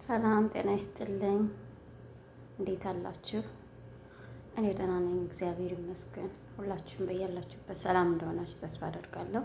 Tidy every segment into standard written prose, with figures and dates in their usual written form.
ሰላም ጤና ይስጥልኝ። እንዴት አላችሁ? እኔ ደህና ነኝ፣ እግዚአብሔር ይመስገን። ሁላችሁም በያላችሁበት ሰላም እንደሆናችሁ ተስፋ አደርጋለሁ።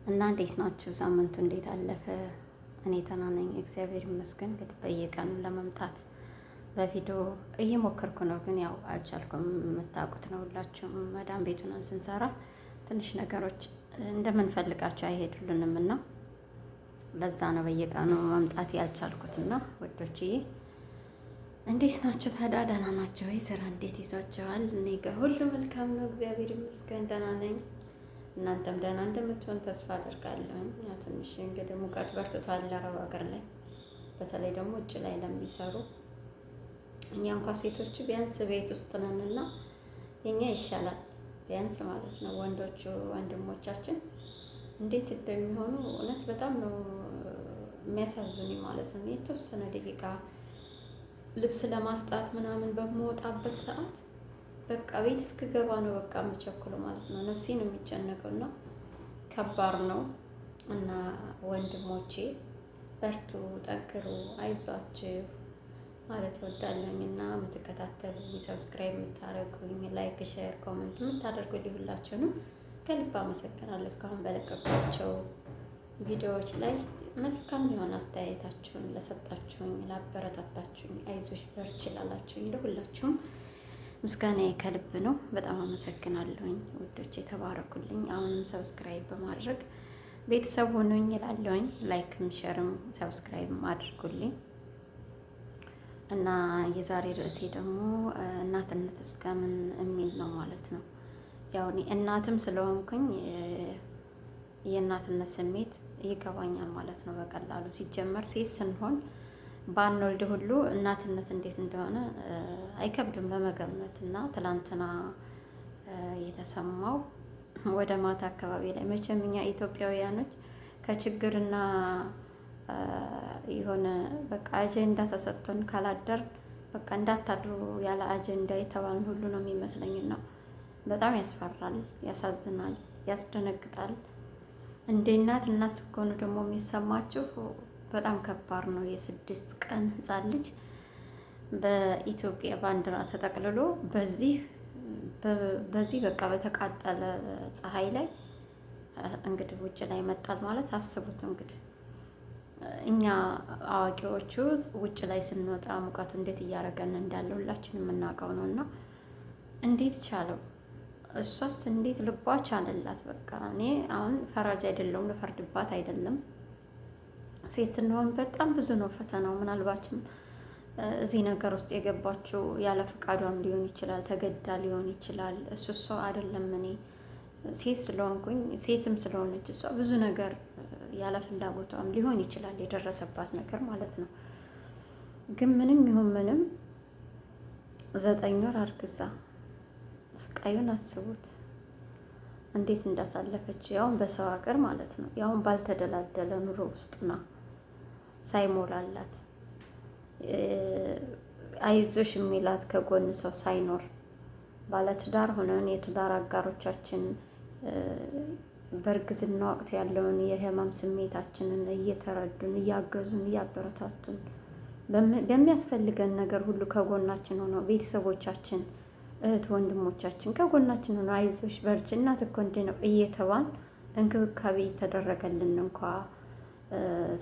እና እንዴት ናችሁ? ሳምንቱ እንዴት አለፈ? እኔ ደህና ነኝ፣ እግዚአብሔር ይመስገን። እንግዲህ በየቀኑ ለመምጣት በቪዲዮ እየሞከርኩ ነው፣ ግን ያው አልቻልኩም። የምታውቁት ነው ሁላችሁም። መዳም ቤቱን ስንሰራ ትንሽ ነገሮች እንደምንፈልጋቸው አይሄዱልንም እና ለዛ ነው በየቀኑ መምጣት ያልቻልኩትና ወዶችዬ፣ እንዴት ናችሁ ታዲያ? ደህና ናቸው ወይ? ስራ እንዴት ይዟቸዋል? እኔ ጋር ሁሉ መልካም ነው፣ እግዚአብሔር ይመስገን፣ ደህና ነኝ። እናንተም ደህና እንደምትሆን ተስፋ አደርጋለሁ። ያው ትንሽ እንግዲህ ሙቀት በርትቷል አረብ ሀገር ላይ፣ በተለይ ደግሞ ውጭ ላይ ለሚሰሩ። እኛ እንኳን ሴቶቹ ቢያንስ ቤት ውስጥ ነንና የኛ ይሻላል ቢያንስ ማለት ነው። ወንዶቹ ወንድሞቻችን እንዴት እንደሚሆኑ እውነት በጣም ነው የሚያሳዝኑኝ ማለት ነው። የተወሰነ ደቂቃ ልብስ ለማስጣት ምናምን በምወጣበት ሰዓት በቃ ቤት እስክገባ ነው በቃ የምቸኩለው ማለት ነው። ነፍሴን የሚጨነቀው እና ከባድ ነው። እና ወንድሞቼ በርቱ፣ ጠንክሩ፣ አይዟችሁ ማለት ወዳለኝ እና የምትከታተሉኝ፣ ሰብስክራይብ የምታደርጉኝ፣ ላይክ፣ ሼር፣ ኮመንት የምታደርጉልኝ ሁላችሁንም ከልብ አመሰግናለሁ። እስካሁን በለቀቋቸው ቪዲዮዎች ላይ መልካም የሆነ አስተያየታችሁን ለሰጣችሁኝ፣ ላበረታታችሁኝ፣ አይዞሽ በርቺ ላላችሁኝ ለሁላችሁም ምስጋናዬ ከልብ ነው። በጣም አመሰግናለሁኝ ውዶች፣ የተባረኩልኝ። አሁንም ሰብስክራይብ በማድረግ ቤተሰብ ሆኑኝ እላለሁኝ። ላይክም ሸርም ሰብስክራይብም አድርጉልኝ እና የዛሬ ርዕሴ ደግሞ እናትነት እስከምን የሚል ነው ማለት ነው። ያው እኔ እናትም ስለሆንኩኝ የእናትነት ስሜት ይገባኛል ማለት ነው በቀላሉ። ሲጀመር ሴት ስንሆን ባንወልድ ሁሉ እናትነት እንዴት እንደሆነ አይከብድም ለመገመት። እና ትላንትና የተሰማው ወደ ማታ አካባቢ ላይ መቼም እኛ ኢትዮጵያውያኖች ከችግርና የሆነ በቃ አጀንዳ ተሰጥቶን ካላደር በቃ እንዳታድሩ ያለ አጀንዳ የተባልን ሁሉ ነው የሚመስለኝና በጣም ያስፈራል፣ ያሳዝናል፣ ያስደነግጣል። እንደ እናት ስትሆኑ ደግሞ የሚሰማችሁ በጣም ከባድ ነው። የ6 ቀን ሕፃን ልጅ በኢትዮጵያ ባንዲራ ተጠቅልሎ በዚህ በቃ በተቃጠለ ፀሐይ ላይ እንግዲህ ውጭ ላይ መጣል ማለት አስቡት እንግዲህ። እኛ አዋቂዎቹ ውጭ ላይ ስንወጣ ሙቀቱ እንዴት እያደረገን እንዳለ ሁላችን የምናውቀው ነው። እና እንዴት ቻለው? እሷስ እንዴት ልቧ ቻለላት? በቃ እኔ አሁን ፈራጅ አይደለሁም፣ ልፈርድባት አይደለም። ሴት ስንሆን በጣም ብዙ ነው ፈተናው። ምናልባችም እዚህ ነገር ውስጥ የገባችው ያለ ፈቃዷም ሊሆን ይችላል፣ ተገዳ ሊሆን ይችላል። እሱ አይደለም። እኔ ሴት ስለሆንኩኝ ሴትም ስለሆነች እሷ ብዙ ነገር ያለ ፍላጎቷም ሊሆን ይችላል የደረሰባት ነገር ማለት ነው። ግን ምንም ይሁን ምንም 9 ወር አርግዛ ስቃዩን አስቡት እንዴት እንዳሳለፈች፣ ያውን በሰው ሀገር ማለት ነው። ያውን ባልተደላደለ ኑሮ ውስጥና ሳይሞላላት አይዞሽ የሚላት ከጎን ሰው ሳይኖር ባለትዳር ሆነን የትዳር አጋሮቻችን በእርግዝና ወቅት ያለውን የህመም ስሜታችንን እየተረዱን፣ እያገዙን፣ እያበረታቱን በሚያስፈልገን ነገር ሁሉ ከጎናችን ሆነው ቤተሰቦቻችን፣ እህት ወንድሞቻችን ከጎናችን ሆነው አይዞሽ በርቺ እናት እኮ እንዲህ ነው እየተባል እንክብካቤ የተደረገልን እንኳ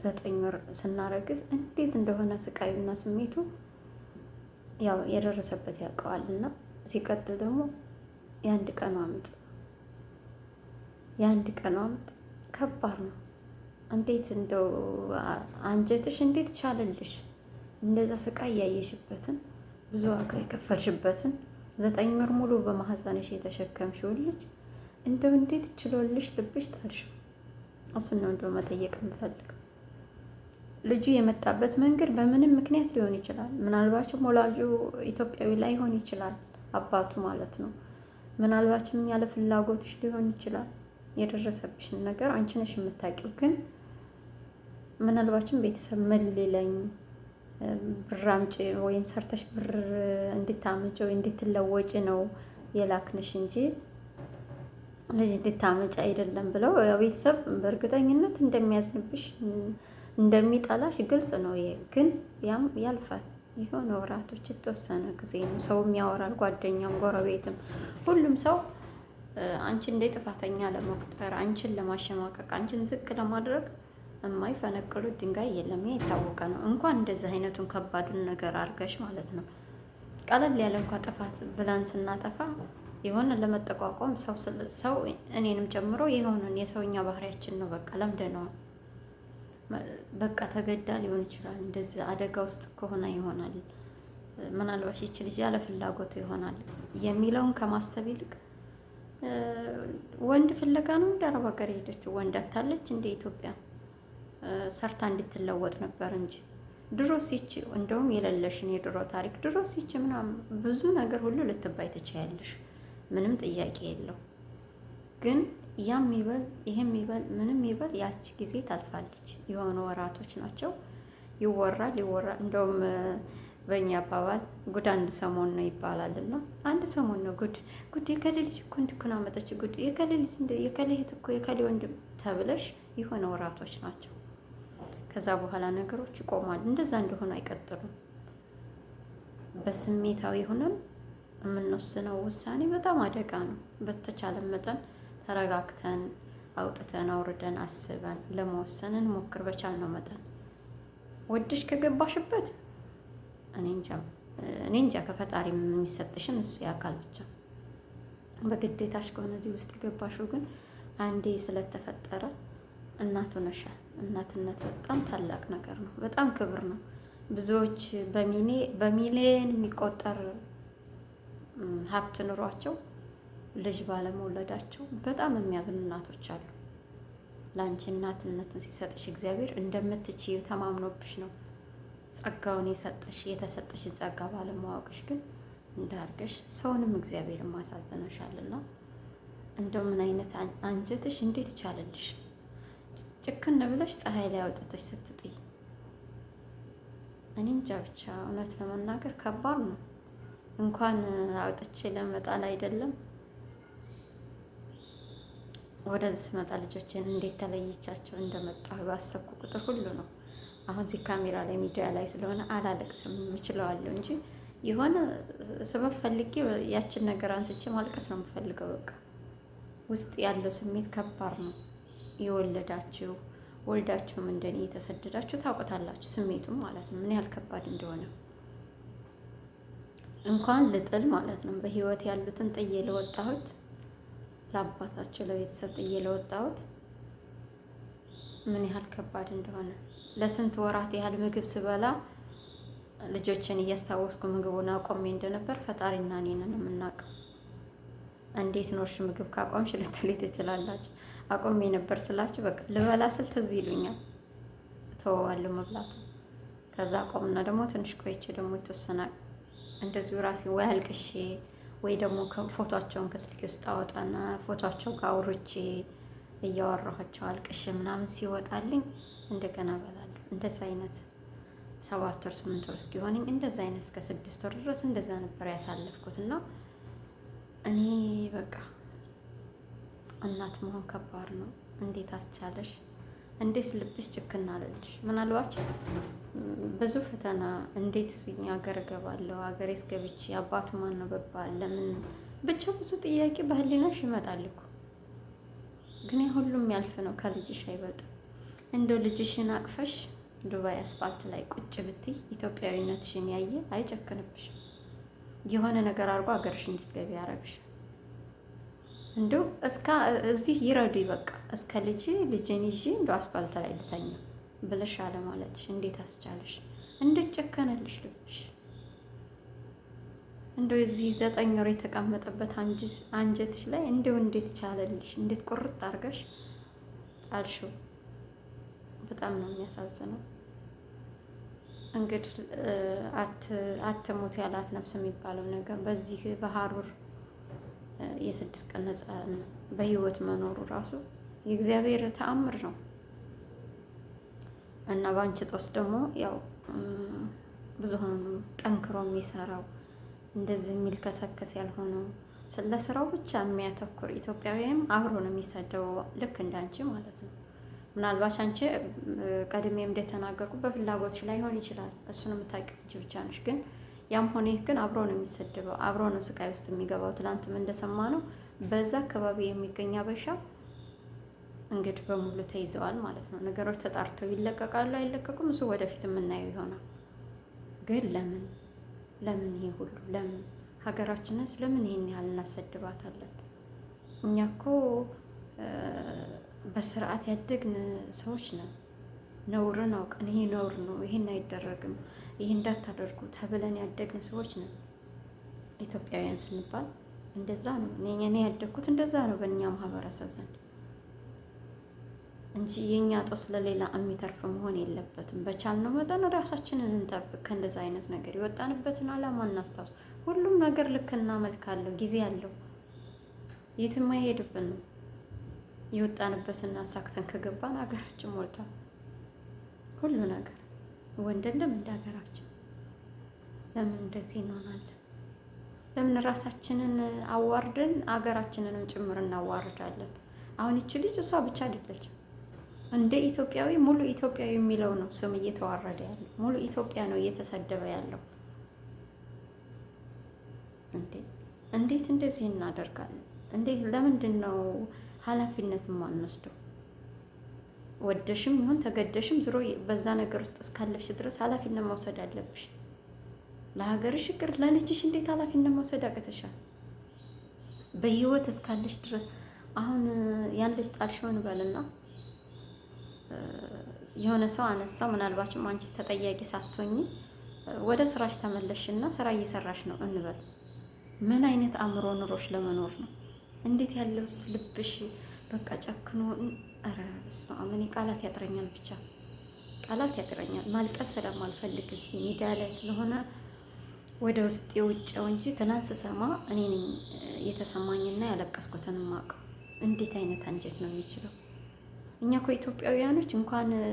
9 ወር ስናረግዝ እንዴት እንደሆነ ስቃዩና ስሜቱ ያው የደረሰበት ያውቀዋልና፣ ሲቀጥል ደግሞ የአንድ ቀኗ ምጥ ከባድ ነው። እንዴት እንደው አንጀትሽ እንዴት ቻለልሽ? እንደዛ ስቃይ ያየሽበትን ብዙ ዋጋ የከፈልሽበትን 9 ወር ሙሉ በማህፀንሽ የተሸከምሽውን ልጅ እንደው እንዴት ችሎልሽ ልብሽ ታልሽው? እሱን ነው እንደው መጠየቅ የምፈልገው። ልጁ የመጣበት መንገድ በምንም ምክንያት ሊሆን ይችላል። ምናልባችም ወላጁ ኢትዮጵያዊ ላይሆን ይችላል፣ አባቱ ማለት ነው። ምናልባችም ያለ ፍላጎትሽ ሊሆን ይችላል። የደረሰብሽን ነገር አንቺ ነሽ የምታውቂው። ግን ምናልባችም ቤተሰብ ምን ሊለኝ ብር አምጪ ወይም ሰርተሽ ብር እንድታመጪ ወይ እንድትለወጪ ነው የላክንሽ እንጂ ልጅ እንድታመጪ አይደለም ብለው ቤተሰብ በእርግጠኝነት እንደሚያዝንብሽ እንደሚጠላሽ ግልጽ ነው። ይሄ ግን ያም ያልፋል። የሆነ ወራቶች የተወሰነ ጊዜ ነው። ሰውም ያወራል፣ ጓደኛም፣ ጎረቤትም፣ ሁሉም ሰው አንቺን እንደ ጥፋተኛ ለመቁጠር፣ አንቺን ለማሸማቀቅ፣ አንቺን ዝቅ ለማድረግ የማይፈነቅሉት ድንጋይ የለም። ይሄ የታወቀ ነው። እንኳን እንደዚህ አይነቱን ከባዱን ነገር አድርገሽ ማለት ነው ቀለል ያለ እንኳ ጥፋት ብለን ስናጠፋ የሆነ ለመጠቋቋም ሰው እኔንም ጨምሮ የሆነን የሰውኛ ባህሪያችን ነው። በቃ ለምደነዋል። በቃ ተገዳ ሊሆን ይችላል። እንደዚህ አደጋ ውስጥ ከሆነ ይሆናል ምናልባት ይች ልጅ ያለ ፍላጎቱ ይሆናል የሚለውን ከማሰብ ይልቅ ወንድ ፍለጋ ነው እንደ አረብ ሀገር ሄደችው። ወንድ አታለች እንደ ኢትዮጵያ ሰርታ እንድትለወጥ ነበር እንጂ ድሮስ ይች እንደውም የሌለሽን የድሮ ታሪክ ድሮስ ይች ምናምን ብዙ ነገር ሁሉ ልትባይ ትችያለሽ። ምንም ጥያቄ የለው። ግን ያም ይበል ይሄም ይበል ምንም ይበል ያቺ ጊዜ ታልፋለች። የሆኑ ወራቶች ናቸው። ይወራል። እንደውም በእኛ አባባል ጉድ አንድ ሰሞን ነው ይባላል። እና አንድ ሰሞን ነው ጉድ የከሌ ልጅ እኮ እንድኩን አመጠች፣ ጉድ የከሌ ልጅ የከሌ እህት እኮ የከሌ ወንድም ተብለሽ የሆነ ወራቶች ናቸው። ከዛ በኋላ ነገሮች ይቆማሉ። እንደዛ እንደሆነ አይቀጥሉም። በስሜታዊ ሆነን የምንወስነው ውሳኔ በጣም አደጋ ነው። በተቻለ መጠን ተረጋግተን አውጥተን አውርደን አስበን ለመወሰን እንሞክር። በቻልነው መጠን ወድሽ ከገባሽበት እኔ እንጃ ከፈጣሪ የሚሰጥሽን እሱ ያውቃል። ብቻ በግዴታሽ ከሆነ እዚህ ውስጥ የገባሽው ግን አንዴ ስለተፈጠረ እናት ሆነሻል። እናትነት በጣም ታላቅ ነገር ነው። በጣም ክብር ነው። ብዙዎች በሚሊዮን የሚቆጠር ሀብት ኑሯቸው ልጅ ባለመውለዳቸው በጣም የሚያዝኑ እናቶች አሉ። ለአንቺ እናትነትን ሲሰጥሽ እግዚአብሔር እንደምትችይው ተማምኖብሽ ነው ጸጋውን የሰጠሽ። የተሰጠሽን ጸጋ ባለማወቅሽ ግን እንዳርገሽ ሰውንም እግዚአብሔርን ማሳዘነሻልና እንደው ምን አይነት አንጀትሽ እንዴት ቻለልሽ? ጭክን ብለሽ ፀሐይ ላይ አውጥተሽ ስትጥይ እኔ እንጃ። ብቻ እውነት ለመናገር ከባድ ነው። እንኳን አውጥቼ ለመጣል አይደለም ወደዚህ ስመጣ ልጆችን እንዴት ተለይቻቸው እንደመጣሁ ባሰብኩ ቁጥር ሁሉ ነው። አሁን እዚህ ካሜራ ላይ ሚዲያ ላይ ስለሆነ አላለቅስም፣ እችለዋለሁ እንጂ የሆነ ስበብ ፈልጌ ያችን ነገር አንስቼ ማልቀስ ነው የምፈልገው። በቃ ውስጥ ያለው ስሜት ከባድ ነው። የወለዳችሁ ወልዳችሁም እንደኔ የተሰደዳችሁ ታውቁታላችሁ ስሜቱም ማለት ነው ምን ያህል ከባድ እንደሆነ። እንኳን ልጥል ማለት ነው በህይወት ያሉትን ጥዬ ለወጣሁት ለአባታቸው ለቤተሰብ ጥዬ ለወጣሁት ምን ያህል ከባድ እንደሆነ ለስንት ወራት ያህል ምግብ ስበላ ልጆችን እያስታወስኩ ምግቡን አቆሜ እንደነበር ፈጣሪና እኔ ነን የምናውቀው። እንዴት ኖርሽ ምግብ ካቆምሽ ልትለኝ ትችላላችሁ። አቆሜ ነበር ስላችሁ በቃ ልበላ ስል ትዝ ይሉኛል፣ ተወዋለሁ መብላቱ። ከዛ አቆምና ደግሞ ትንሽ ቆይቼ ደግሞ የተወሰነ እንደዚሁ ራሴ ወይ አልቅሼ ወይ ደግሞ ፎቶቸውን ከስልኬ ውስጥ አወጣና ፎቶቸው ጋር አውርቼ እያወራኋቸው አልቅሼ ምናምን ሲወጣልኝ እንደገና እበላለሁ። እንደዛ አይነት 7 ወር 8 ወር እስኪሆንኝ እንደዛ አይነት እስከ 6 ወር ድረስ እንደዛ ነበር ያሳለፍኩት። እና እኔ በቃ እናት መሆን ከባድ ነው። እንዴት አስቻለሽ? እንዴት ልብሽ ጭክና አለልሽ? ምናልባት ብዙ ፈተና እንዴት ስኛ ሀገር እገባለሁ፣ ሀገሬስ ገብቼ አባቱ ማን ነው በባል ለምን ብቻ ብዙ ጥያቄ በህሊናሽ ይመጣል እኮ። ግን ሁሉም ያልፍ ነው። ከልጅሽ አይበልጥም። እንደው ልጅሽን አቅፈሽ ዱባይ አስፋልት ላይ ቁጭ ብትይ ኢትዮጵያዊነትሽን ያየ አይጨክንብሽም። የሆነ ነገር አድርጎ ሀገርሽ እንድትገቢ ያደርግሽ። እንደው እስከ እዚህ ይረዱ በቃ እስከ ልጄን ይዤ እንደው አስፋልት ላይ ልተኛ ብለሽ አለ ማለትሽ እንዴት አስቻለሽ? እንዴት ጨከነልሽ ልብሽ? እንደው እዚህ 9 ወር የተቀመጠበት አንጀትሽ ላይ እንደው እንዴት ቻለልሽ? እንዴት ቁርጥ አድርገሽ ጣልሽው? በጣም ነው የሚያሳዝነው። እንግዲህ አትሙት ያላት ነፍስ የሚባለው ነገር በዚህ በሀሩር የ6 ቀን ነፃ በህይወት መኖሩ ራሱ የእግዚአብሔር ተአምር ነው። እና ባንቺ ጦስ ደግሞ ያው ብዙሃኑ ጠንክሮ የሚሰራው እንደዚህ የሚል ከሰከስ ያልሆነው ለስራው ብቻ የሚያተኩር ኢትዮጵያዊም አብሮ ነው የሚሰደው ልክ እንዳንቺ ማለት ነው። ምናልባት አንቺ ቀድሜም እንደተናገርኩ በፍላጎትሽ ላይሆን ይችላል። እሱን የምታውቂው አንቺ ብቻ ነሽ። ግን ያም ሆነ ይህ ግን አብሮ ነው የሚሰድበው፣ አብሮ ነው ስቃይ ውስጥ የሚገባው። ትናንትም እንደሰማ ነው በዛ አካባቢ የሚገኝ አበሻ እንግዲህ በሙሉ ተይዘዋል ማለት ነው። ነገሮች ተጣርተው ይለቀቃሉ አይለቀቁም፣ እሱ ወደፊት የምናየው ይሆናል። ግን ለምን ይሄ ሁሉ ለምን ሀገራችንን ስለምን ይሄን ያህል እናሰድባታለን? እኛ እኮ በስርዓት ያደግን ሰዎች ነን። ነውርን አውቀን ይሄ ነውር ነው፣ ይሄን አይደረግም፣ ይሄ እንዳታደርጉ ተብለን ያደግን ሰዎች ነን። ኢትዮጵያውያን ስንባል እንደዛ ነው። እኔ ያደግኩት እንደዛ ነው በእኛ ማህበረሰብ ዘንድ እንጂ የእኛ ጦስ ለሌላ የሚተርፍ መሆን የለበትም። በቻልነው መጠን ራሳችንን እንጠብቅ ከእንደዛ አይነት ነገር። የወጣንበትን ዓላማ እናስታውስ። ሁሉም ነገር ልክና መልክ አለው፣ ጊዜ አለው፣ የትም አይሄድብንም። የወጣንበትን አሳክተን ከገባን ሀገራችን ሞልቷል ሁሉ ነገር። ወንድንም እንደ ሀገራችን ለምን እንደዚህ እንሆናለን? ለምን ራሳችንን አዋርደን ሀገራችንንም ጭምር እናዋርዳለን? አሁን ይቺ ልጅ እሷ ብቻ አይደለችም። እንደ ኢትዮጵያዊ ሙሉ ኢትዮጵያዊ የሚለው ነው ስም እየተዋረደ ያለው። ሙሉ ኢትዮጵያ ነው እየተሰደበ ያለው። እንዴት እንደዚህ እናደርጋለን? እንዴት ለምንድን ነው ኃላፊነት ማንወስደው? ወደሽም ይሁን ተገደሽም ዝሮ በዛ ነገር ውስጥ እስካለፍሽ ድረስ ኃላፊነት መውሰድ አለብሽ። ለሀገርሽ ይቅር ለልጅሽ እንዴት ኃላፊነት መውሰድ አቅተሻል? በህይወት እስካለሽ ድረስ አሁን ያን ልጅ ጣልሽውን በልና የሆነ ሰው አነሳው። ምናልባችም አንቺ ተጠያቂ ሳትሆኚ ወደ ስራሽ ተመለሽና ስራ እየሰራሽ ነው እንበል። ምን አይነት አእምሮ ኑሮሽ ለመኖር ነው? እንዴት ያለውስ ልብሽ በቃ ጨክኖ። ኧረ በስመ አብ፣ እኔ ቃላት ያጥረኛል፣ ብቻ ቃላት ያጥረኛል። ማልቀስ ስለማልፈልግ እዚህ ሚዲያ ላይ ስለሆነ ወደ ውስጥ የውጭው እንጂ ትናንት ስሰማ እኔ ነኝ የተሰማኝና ያለቀስኩትን ማውቀው። እንዴት አይነት አንጀት ነው የሚችለው? እኛ እኮ ኢትዮጵያውያኖች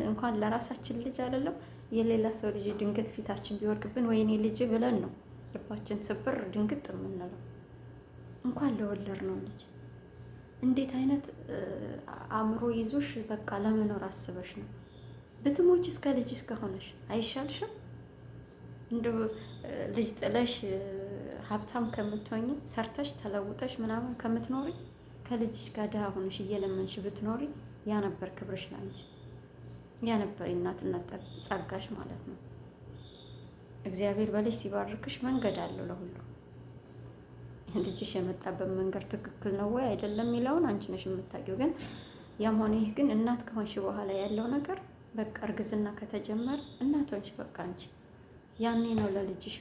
እንኳን ለራሳችን ልጅ አይደለም የሌላ ሰው ልጅ ድንገት ፊታችን ቢወርቅብን ወይኔ ልጅ ብለን ነው ልባችን ስብር ድንግጥ የምንለው። እንኳን ለወለድ ነው ልጅ። እንዴት አይነት አእምሮ ይዞሽ በቃ ለመኖር አስበሽ ነው? ብትሞች እስከ ልጅ እስከሆነሽ አይሻልሽም? እንደው ልጅ ጥለሽ ሀብታም ከምትሆኝ ሰርተሽ ተለውጠሽ ምናምን ከምትኖሪ ከልጅሽ ጋር ድሃ ሆነሽ እየለመንሽ ብትኖሪ ያ ነበር ክብርሽ ላንቺ። ያ ነበር የእናትነት ጸጋሽ ማለት ነው። እግዚአብሔር በልጅ ሲባርክሽ መንገድ አለው ለሁሉ። ልጅሽ የመጣበት መንገድ ትክክል ነው ወይ አይደለም የሚለውን አንቺ ነሽ የምታውቂው። ግን ያም ሆነ ይህ ግን እናት ከሆንሽ በኋላ ያለው ነገር በቃ እርግዝና ከተጀመረ እናት ሆንሽ በቃ አንቺ። ያኔ ነው ለልጅሽ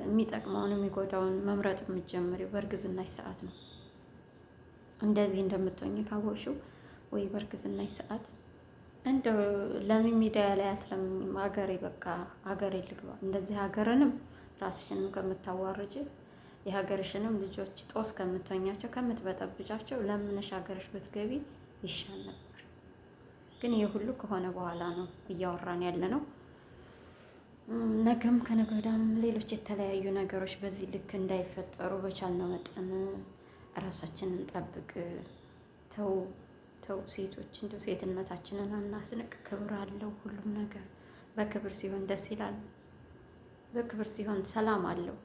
የሚጠቅመውን የሚጎዳውን መምረጥ የምትጀምሪው በእርግዝናሽ ሰዓት ነው። እንደዚህ እንደምትሆኝ ካወቅሽው ወይ በእርግዝናሽ ሰዓት እንደው ለምን ሚዲያ ላይ አትለምኝም? ሀገሬ በቃ ሀገሬ ልግባ። እንደዚህ ሀገርንም ራስሽንም ከምታዋርጅ የሀገርሽንም ልጆች ጦስ ከምትሆኛቸው ከምትበጠብጫቸው ለምንሽ ሀገርሽ ብትገቢ ይሻል ነበር። ግን ይህ ሁሉ ከሆነ በኋላ ነው እያወራን ያለ ነው። ነገም ከነገ ወዲያም ሌሎች የተለያዩ ነገሮች በዚህ ልክ እንዳይፈጠሩ በቻልነው መጠን ራሳችንን ጠብቅ። ተው ሴቶች እንደው ሴትነታችንን አናስንቅ። ክብር አለው ሁሉም ነገር። በክብር ሲሆን ደስ ይላል። በክብር ሲሆን ሰላም አለው።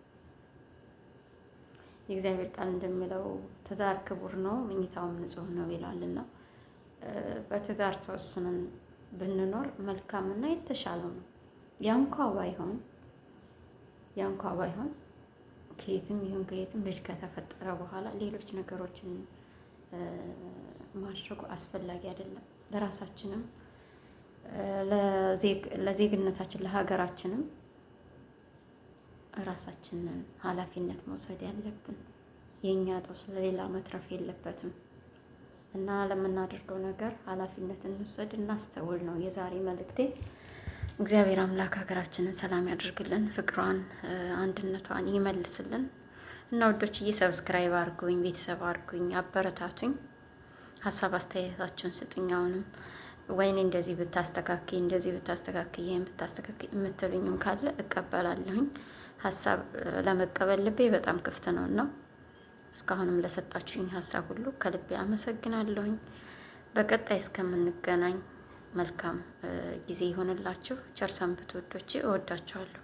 የእግዚአብሔር ቃል እንደሚለው ትዳር ክቡር ነው መኝታውም ንጹሕ ነው ይላልና በትዳር ተወስነን ብንኖር መልካምና የተሻለው ነው። ያንኳ ባይሆን ከየትም ይሁን ከየትም ልጅ ከተፈጠረ በኋላ ሌሎች ነገሮችን ማድረጉ አስፈላጊ አይደለም። ለራሳችንም ለዜግነታችን ለሀገራችንም ራሳችንን ኃላፊነት መውሰድ ያለብን። የእኛ ጦስ ለሌላ መትረፍ የለበትም እና ለምናደርገው ነገር ኃላፊነት እንውሰድ፣ እናስተውል ነው የዛሬ መልእክቴ። እግዚአብሔር አምላክ ሀገራችንን ሰላም ያደርግልን፣ ፍቅሯን አንድነቷን ይመልስልን እና ወዶችዬ ሰብስክራይብ አድርጉኝ፣ ቤተሰብ አድርጉኝ፣ አበረታቱኝ፣ ሀሳብ አስተያየታችሁን ስጡኝ። አሁንም ወይኔ እንደዚህ ብታስተካክይ ይሄን ብታስተካክይ የምትሉኝም ካለ እቀበላለሁኝ። ሀሳብ ለመቀበል ልቤ በጣም ክፍት ነው እና እስካሁንም ለሰጣችሁኝ ሀሳብ ሁሉ ከልቤ አመሰግናለሁኝ። በቀጣይ እስከምንገናኝ መልካም ጊዜ ይሆንላችሁ። ቸር ሰንብቱ ውዶቼ፣ እወዳችኋለሁ።